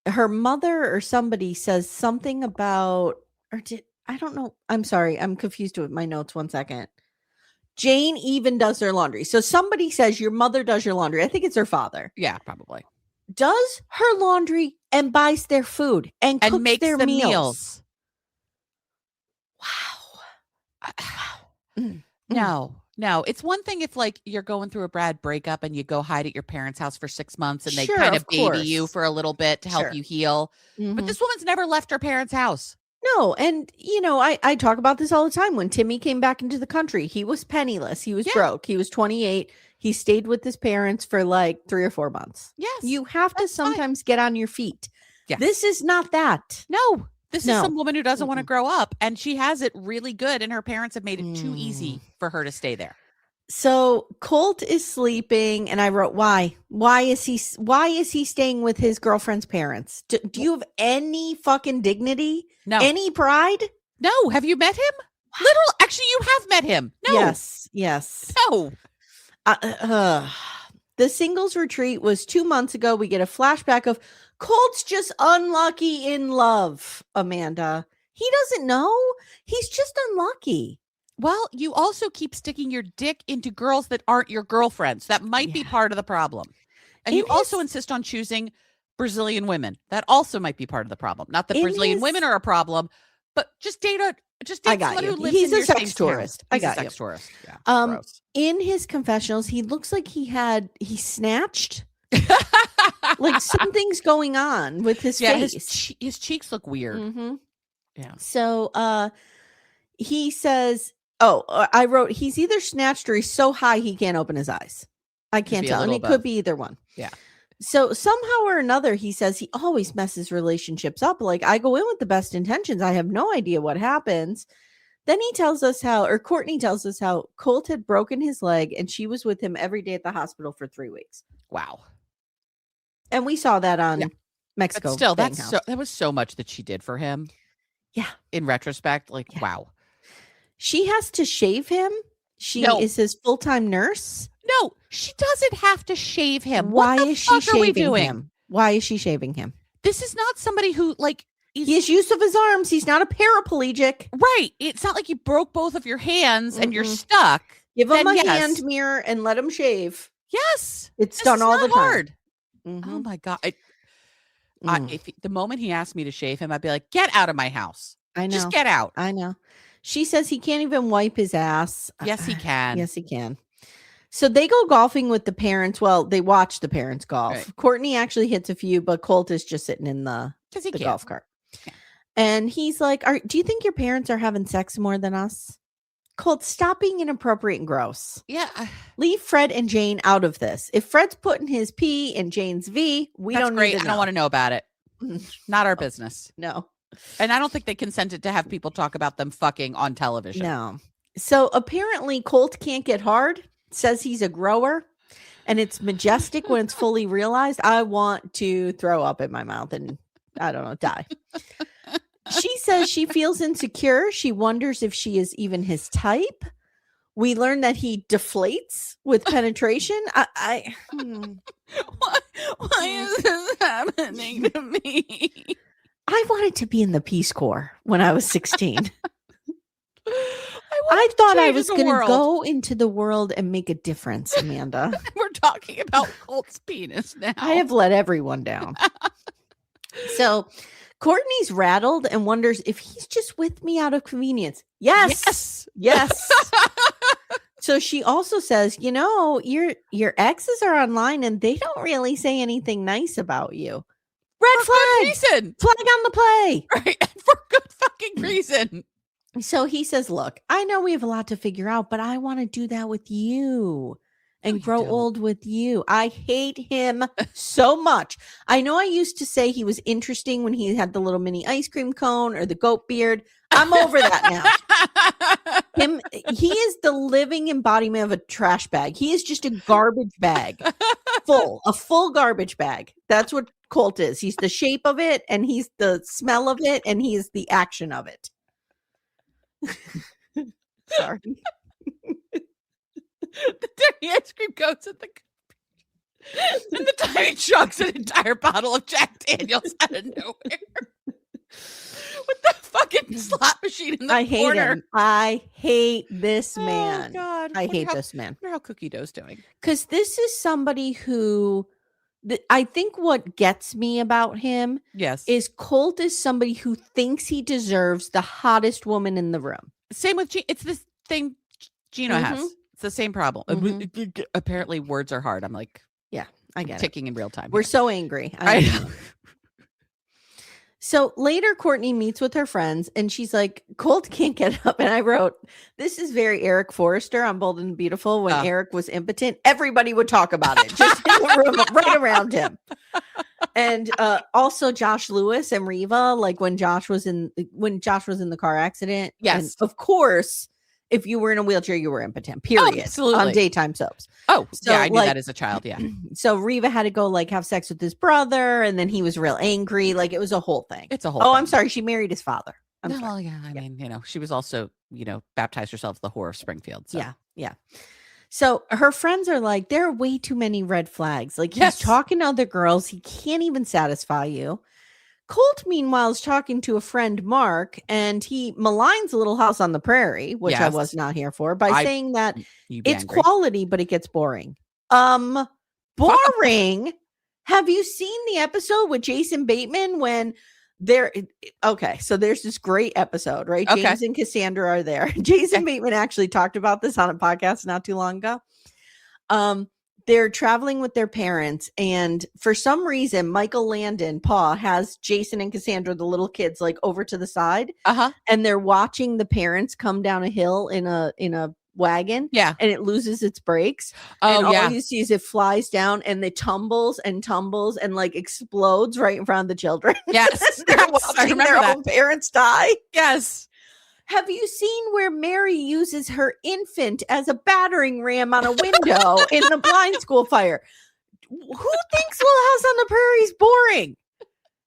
her mother or somebody says something about, I don't know. I'm sorry. I'm confused with my notes. 1 second. Jane even does their laundry. So somebody says your mother does your laundry. I think it's her father. Yeah, probably. Does her laundry and buys their food and cooks makes their meals. Wow. No. It's one thing if like you're going through a bad breakup and you go hide at your parents' house for 6 months and they kind of baby you for a little bit to help you heal. But this woman's never left her parents' house. No. And, I talk about this all the time. When Timmy came back into the country, he was penniless. He was broke. He was 28. He stayed with his parents for like 3 or 4 months. Yes. You have to sometimes get on your feet. Yeah. This is not that. No. This is some woman who doesn't want to grow up, and she has it really good, and her parents have made it too easy for her to stay there. So Colt is sleeping, and I wrote, why? Why is he staying with his girlfriend's parents? Do you have any fucking dignity? No. Any pride? No. Have you met him? Actually, you have met him. No. Yes. No. The singles retreat was 2 months ago. We get a flashback of Colt's just unlucky in love, Amanda. He doesn't know. He's just unlucky. Well, you also keep sticking your dick into girls that aren't your girlfriends. That might be part of the problem. And you also insist on choosing Brazilian women. That also might be part of the problem. Not that Brazilian women are a problem, but just date someone who lives in your same tourist. He's a sex tourist. Yeah. Gross. In his confessionals, he looks like he snatched. Like something's going on with his face. His cheeks look weird. Mm-hmm. Yeah. So he says, I wrote, he's either snatched or he's so high he can't open his eyes. I can't tell. And it could be either one. Yeah. So somehow or another, he says he always messes relationships up. Like, I go in with the best intentions. I have no idea what happens. Then he tells us Courtney tells us how Colt had broken his leg and she was with him every day at the hospital for 3 weeks. Wow. And we saw that on Mexico. But still, that was so much that she did for him. Yeah. In retrospect, wow. She has to shave him. She is his full-time nurse. No, she doesn't have to shave him. Why is she shaving him? Why is she shaving him? This is not somebody who he has use of his arms. He's not a paraplegic. Right. It's not like you broke both of your hands and you're stuck. Give him a hand mirror and let him shave. Yes. It's done all the time. Hard. Mm-hmm. Oh my God. If the moment he asked me to shave him, I'd be like, get out of my house. I know. Just get out. I know. She says he can't even wipe his ass. Yes, he can. Yes, he can. So they go golfing with the parents. Well, they watch the parents golf. Right. Courtney actually hits a few, but Colt is just sitting in the golf cart. Yeah. And he's like, do you think your parents are having sex more than us? Colt, stop being inappropriate and gross. Yeah. Leave Fred and Jane out of this. If Fred's putting his P in Jane's V, we don't need to know. I don't want to know about it. Not our business. No. And I don't think they consented to have people talk about them fucking on television. No. So apparently Colt can't get hard, says he's a grower, and it's majestic when it's fully realized. I want to throw up in my mouth and, I don't know, die. She says she feels insecure. She wonders if she is even his type. We learn that he deflates with penetration. Why is this happening to me? I wanted to be in the Peace Corps when I was 16. I thought I was going to go into the world and make a difference, Amanda. We're talking about Colt's penis now. I have let everyone down. So Courtney's rattled and wonders if he's just with me out of convenience. Yes. So she also says, your exes are online and they don't really say anything nice about you. Red flag. Flag on the play. Right. For good fucking reason. So he says, look, I know we have a lot to figure out, but I want to do that with you and grow old with you. I hate him so much. I know I used to say he was interesting when he had the little mini ice cream cone or the goat beard. I'm over that now. He is the living embodiment of a trash bag. He is just a garbage bag. A full garbage bag. That's what Colt is. He's the shape of it, and he's the smell of it, and he's the action of it. Sorry. The tiny ice cream goes at and the tiny chugs an entire bottle of Jack Daniels out of nowhere. With the fucking slot machine in the corner. Hate him. I hate this man. Oh, God. I hate this man. I wonder how Cookie Dough's doing. Because this is somebody who I think what gets me about him is Colt is somebody who thinks he deserves the hottest woman in the room. Same with it's the thing Gino has. It's the same problem. Apparently words are hard. I'm like, yeah, I get ticking in real time. We're so angry. I know. So later, Courtney meets with her friends and she's like, Colt can't get up. And I wrote, this is very Eric Forrester on Bold and Beautiful. When Eric was impotent, everybody would talk about it just in the room right around him. And also Josh Lewis and Reva, like when Josh was in the car accident. Yes. And of course, if you were in a wheelchair, you were impotent, period. Absolutely. On daytime soaps. Oh, so, yeah, I knew that as a child, yeah. So Reva had to go have sex with his brother, and then he was real angry. It was a whole thing. It's a whole thing. I'm sorry. She married his father. Well, yeah, I mean, she was also, baptized herself the whore of Springfield. So. Yeah. So her friends are like, there are way too many red flags. Like, he's talking to other girls. He can't even satisfy you. Colt, meanwhile, is talking to a friend, Mark, and he maligns Little House on the Prairie, which I was not here for, by saying that it's angry. Quality, but it gets boring. Boring? Have you seen the episode with Jason Bateman when so there's this great episode, right? Okay. James and Cassandra are there. Jason Bateman actually talked about this on a podcast not too long ago. They're traveling with their parents, and for some reason, Michael Landon, Pa, has Jason and Cassandra, the little kids, like over to the side, and they're watching the parents come down a hill in a wagon, and it loses its brakes. And all you see is it flies down, and it tumbles and like explodes right in front of the children. Yes, they're watching their own parents die. Yes. Have you seen where Mary uses her infant as a battering ram on a window in the blind school fire? Who thinks Little House on the Prairie is boring?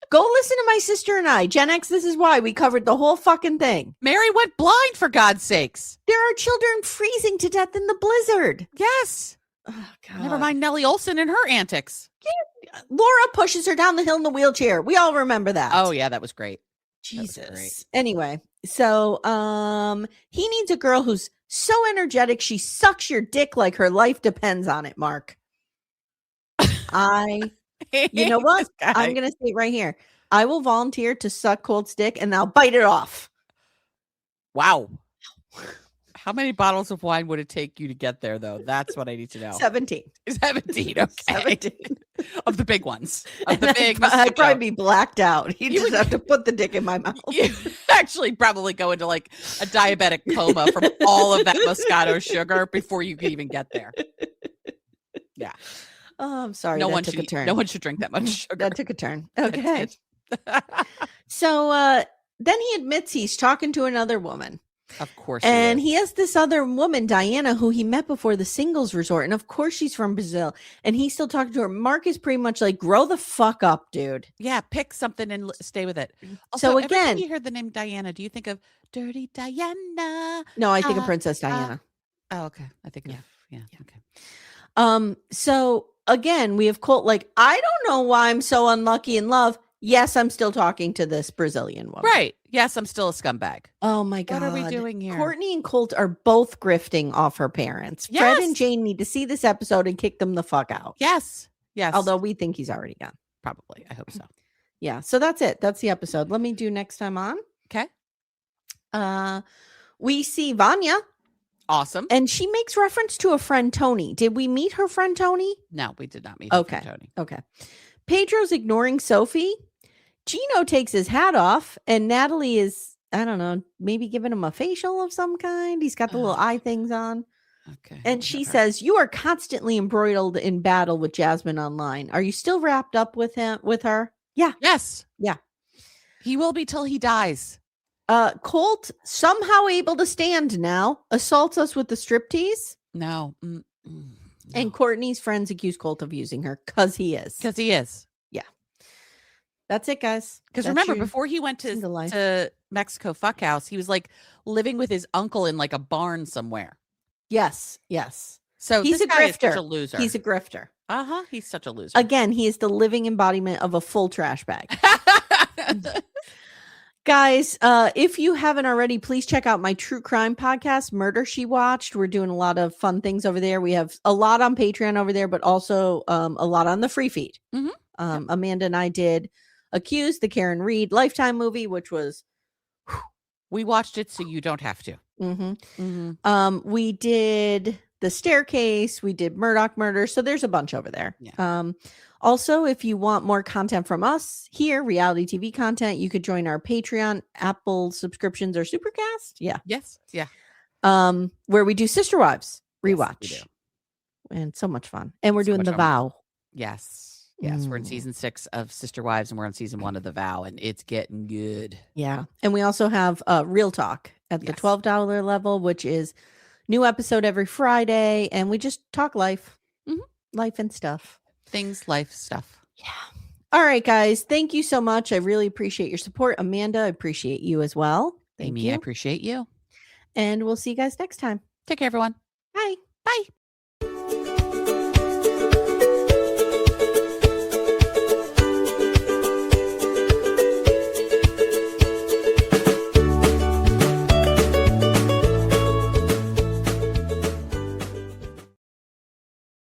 Go listen to my sister and I. Gen X, this is why we covered the whole fucking thing. Mary went blind, for God's sakes. There are children freezing to death in the blizzard. Yes. Oh, God. Never mind Nellie Olson and her antics. Yeah. Laura pushes her down the hill in the wheelchair. We all remember that. Oh, yeah, that was great. Jesus. Anyway, so he needs a girl who's so energetic she sucks your dick like her life depends on it, Mark. You know what? I'm going to say it right here. I will volunteer to suck Colt's dick and I'll bite it off. Wow. How many bottles of wine would it take you to get there, though? That's what I need to know. 17. 17, okay. 17. Of the big ones. Of the big I'd probably be blacked out. You just have to put the dick in my mouth. You actually probably go into like a diabetic coma from all of that Moscato sugar before you can even get there. Yeah. Oh, I'm sorry. No one should drink that much sugar. That took a turn. Okay. So then he admits he's talking to another woman. Of course. And he has this other woman, Diana, who he met before the singles resort. And of course she's from Brazil. And he's still talking to her. Mark is pretty much like, grow the fuck up, dude. Yeah, pick something and stay with it. Also, so again, every time you hear the name Diana, do you think of Dirty Diana? No, I think of Princess Diana. Oh, okay. I think okay. So again, we have Colt like, I don't know why I'm so unlucky in love. Yes, I'm still talking to this Brazilian woman. Right. Yes, I'm still a scumbag. Oh my God. What are we doing here? Courtney and Colt are both grifting off her parents. Yes. Fred and Jane need to see this episode and kick them the fuck out. Yes. Yes. Although we think he's already gone. Probably. I hope so. Yeah. So that's it. That's the episode. Let me do next time on. Okay. We see Vanya. Awesome. And she makes reference to a friend, Tony. Did we meet her friend, Tony? No, we did not meet her friend, Tony. Okay. Pedro's ignoring Sophie. Gino takes his hat off, and Natalie is, I don't know, maybe giving him a facial of some kind. He's got the little eye things on. Okay. And she says, you are constantly embroiled in battle with Jasmine online. Are you still wrapped up with her? Yeah. Yes. Yeah. He will be till he dies. Colt, somehow able to stand now, assaults us with the striptease. No. And Courtney's friends accuse Colt of using her because he is. Because he is. That's it, guys. Because remember, before he went to Mexico Fuckhouse, he was like living with his uncle in like a barn somewhere. Yes, yes. So he's a grifter. Is such a loser. He's a grifter. He's such a loser. Again, he is the living embodiment of a full trash bag. Guys, if you haven't already, please check out my true crime podcast, Murder She Watched. We're doing a lot of fun things over there. We have a lot on Patreon over there, but also a lot on the free feed. Mm-hmm. Amanda and I did Accused, the Karen Reed Lifetime movie, which was we watched it so you don't have to. We did The Staircase, we did Murdoch Murder, so there's a bunch over there. Also, if you want more content from us here, reality TV content, you could join our Patreon, Apple subscriptions, or Supercast. Where we do Sister Wives rewatch. Yes, and so much fun. And we're doing The Vow. Yes, we're in season 6 of Sister Wives, and we're on season 1 of The Vow, and it's getting good. Yeah, and we also have Real Talk at the $12 level, which is new episode every Friday, and we just talk life, life and stuff. Things, life, stuff. Yeah. All right, guys. Thank you so much. I really appreciate your support. Amanda, I appreciate you as well. Amy, I appreciate you. And we'll see you guys next time. Take care, everyone. Bye. Bye.